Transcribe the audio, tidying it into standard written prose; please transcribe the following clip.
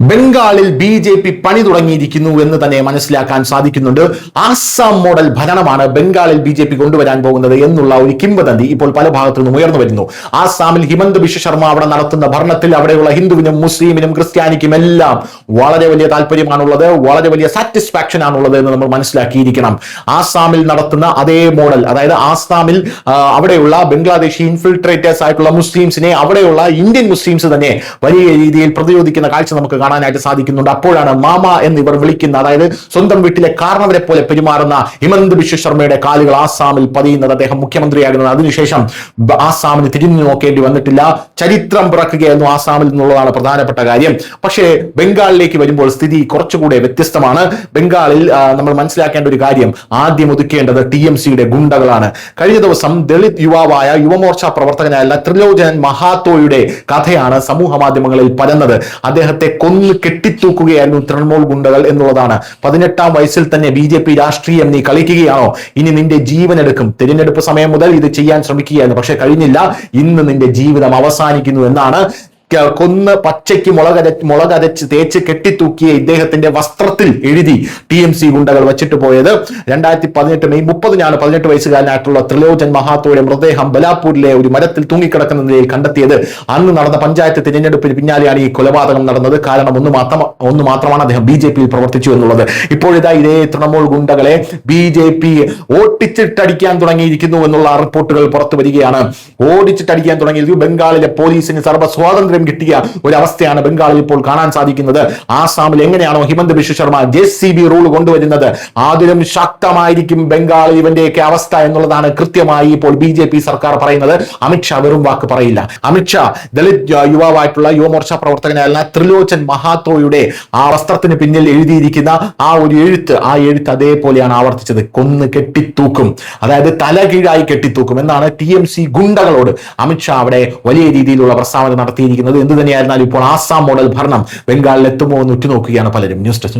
ബംഗാളിൽ ബി പണി തുടങ്ങിയിരിക്കുന്നു എന്ന് തന്നെ മനസ്സിലാക്കാൻ സാധിക്കുന്നുണ്ട്. ആസാം മോഡൽ ഭരണമാണ് ബംഗാളിൽ ബി കൊണ്ടുവരാൻ പോകുന്നത് എന്നുള്ള ഒരു കിംവദന്തി ഇപ്പോൾ പല ഭാഗത്തു നിന്നും ഉയർന്നു വരുന്നു. ആസാമിൽ ഹിമന്ത് ബിശ്വ ശർമ്മ അവിടെ നടത്തുന്ന ഭരണത്തിൽ അവിടെയുള്ള ഹിന്ദുവിനും മുസ്ലിമിനും ക്രിസ്ത്യാനിക്കും എല്ലാം വളരെ വലിയ താല്പര്യമാണുള്ളത്, വളരെ വലിയ സാറ്റിസ്ഫാക്ഷൻ ആണുള്ളത് എന്ന് നമ്മൾ മനസ്സിലാക്കിയിരിക്കണം. ആസാമിൽ നടത്തുന്ന അതേ മോഡൽ, അതായത് ആസാമിൽ അവിടെയുള്ള ബംഗ്ലാദേശി ഇൻഫിൽട്രേറ്റേഴ്സ് ആയിട്ടുള്ള മുസ്ലിംസിനെ അവിടെയുള്ള ഇന്ത്യൻ മുസ്ലിംസ് തന്നെ വലിയ രീതിയിൽ പ്രതിരോധിക്കുന്ന കാഴ്ച നമുക്ക് കാണാനായിട്ട് സാധിക്കുന്നുണ്ട്. അപ്പോഴാണ് മാമ എന്ന് ഇവർ വിളിക്കുന്ന, അതായത് സ്വന്തം വീട്ടിലെ കാരണവരെ പോലെ പെരുമാറുന്ന ഹിമന്ത് ബിശ്വ ശർമ്മയുടെ കാലുകൾ ആസാമിൽ പതിയുന്നത്. അദ്ദേഹം മുഖ്യമന്ത്രിയാകുന്നത് അതിനുശേഷം ആസാമിന് തിരിഞ്ഞു നോക്കേണ്ടി വന്നിട്ടില്ല, ചരിത്രം പിറക്കുകയായിരുന്നു ആസാമിൽ നിന്നുള്ളതാണ് പ്രധാനപ്പെട്ട കാര്യം. പക്ഷേ ബംഗാളിലേക്ക് വരുമ്പോൾ സ്ഥിതി കുറച്ചുകൂടെ വ്യത്യസ്തമാണ്. ബംഗാളിൽ നമ്മൾ മനസ്സിലാക്കേണ്ട ഒരു കാര്യം, ആദ്യം ഒതുക്കേണ്ടത് TMCയുടെ ഗുണ്ടകളാണ്. കഴിഞ്ഞ ദിവസം ദളിത് യുവാവായ യുവമോർച്ച പ്രവർത്തകനായ ത്രിലോചൻ മഹാത്തോയുടെ കഥയാണ് സമൂഹ മാധ്യമങ്ങളിൽ പരന്നത്. അദ്ദേഹത്തെ കൊന്നു കെട്ടിത്തൂക്കുകയായിരുന്നു തൃണമൂൽ ഗുണ്ടകൾ എന്നുള്ളതാണ്. 18-ാം വയസ്സിൽ തന്നെ BJP രാഷ്ട്രീയം നീ കളിക്കുകയാണോ, ഇനി നിന്റെ ജീവൻ എടുക്കും. തിരഞ്ഞെടുപ്പ് സമയം മുതൽ ഇത് ചെയ്യാൻ ശ്രമിക്കുകയായിരുന്നു, പക്ഷെ കഴിഞ്ഞില്ല. ഇന്ന് നിന്റെ ജീവിതം അവസാനിക്കുന്നു എന്നാണ് കൊന്ന് പച്ചയ്ക്ക് മുളകരച്ച് തേച്ച് കെട്ടിത്തൂക്കിയ ഇദ്ദേഹത്തിന്റെ വസ്ത്രത്തിൽ എഴുതി TMC ഗുണ്ടകൾ വെച്ചിട്ട് പോയത്. 2018 മെയ് 30-നാണ് 18 വയസ്സുകാരനായിട്ടുള്ള ത്രിലോചൻ മഹാത്തോയുടെ മൃതദേഹം ബലാപൂരിലെ ഒരു മരത്തിൽ തൂങ്ങിക്കിടക്കുന്ന നിലയിൽ കണ്ടെത്തിയത്. അന്ന് നടന്ന പഞ്ചായത്ത് തിരഞ്ഞെടുപ്പിന് പിന്നാലെയാണ് ഈ കൊലപാതകം നടന്നത്. കാരണം ഒന്ന് മാത്രമാണ്, അദ്ദേഹം BJPയിൽ പ്രവർത്തിച്ചു എന്നുള്ളത്. ഇപ്പോഴിതാ ഇതേ തൃണമൂൽ ഗുണ്ടകളെ BJP ഓടിച്ചിട്ടടിക്കാൻ തുടങ്ങിയിരിക്കുന്നു എന്നുള്ള റിപ്പോർട്ടുകൾ പുറത്തു വരികയാണ്. ഓടിച്ചിട്ടടിക്കാൻ തുടങ്ങിയിരിക്കുന്നു. ബംഗാളിലെ പോലീസിന് സർവ്വ സ്വാതന്ത്ര്യം കിട്ടിയ ഒരവസ്ഥയാണ് ബംഗാളിൽ ഇപ്പോൾ കാണാൻ സാധിക്കുന്നത്. ആസാമിൽ എങ്ങനെയാണോ ഹിമന്ത് ബിശ്വ ശർമ്മ JCB റൂൾ കൊണ്ടുവരുന്നത്, അതിലും ശക്തമായിരിക്കും ബംഗാളിൽ ഇവന്റെയൊക്കെ അവസ്ഥ എന്നുള്ളതാണ് കൃത്യമായി ഇപ്പോൾ BJP സർക്കാർ പറയുന്നത്. അമിത്ഷാ വെറും വാക്ക് പറയില്ല. അമിത്ഷാ ദളിത് യുവാവായിട്ടുള്ള യുവമോർച്ച പ്രവർത്തകനായ ത്രിലോചൻ മഹാത്തോയുടെ ആ വസ്ത്രത്തിന് പിന്നിൽ എഴുതിയിരിക്കുന്ന ആ ഒരു എഴുത്ത് അതേപോലെയാണ് ആവർത്തിച്ചത്. കൊന്ന് കെട്ടിത്തൂക്കും, അതായത് തലകീഴായി കെട്ടിത്തൂക്കും എന്നാണ് TMC ഗുണ്ടകളോട് അമിത്ഷാ അവിടെ വലിയ രീതിയിലുള്ള പ്രസ്താവന നടത്തിയിരിക്കുന്നത്. എന്ത് തന്നെയായിരുന്നാലും ഇപ്പോൾ ആസാം മോഡൽ ഭരണം ബംഗാളിൽ എത്തുമോ എന്ന് ഉറ്റുനോക്കുകയാണ് പലരും. News desk.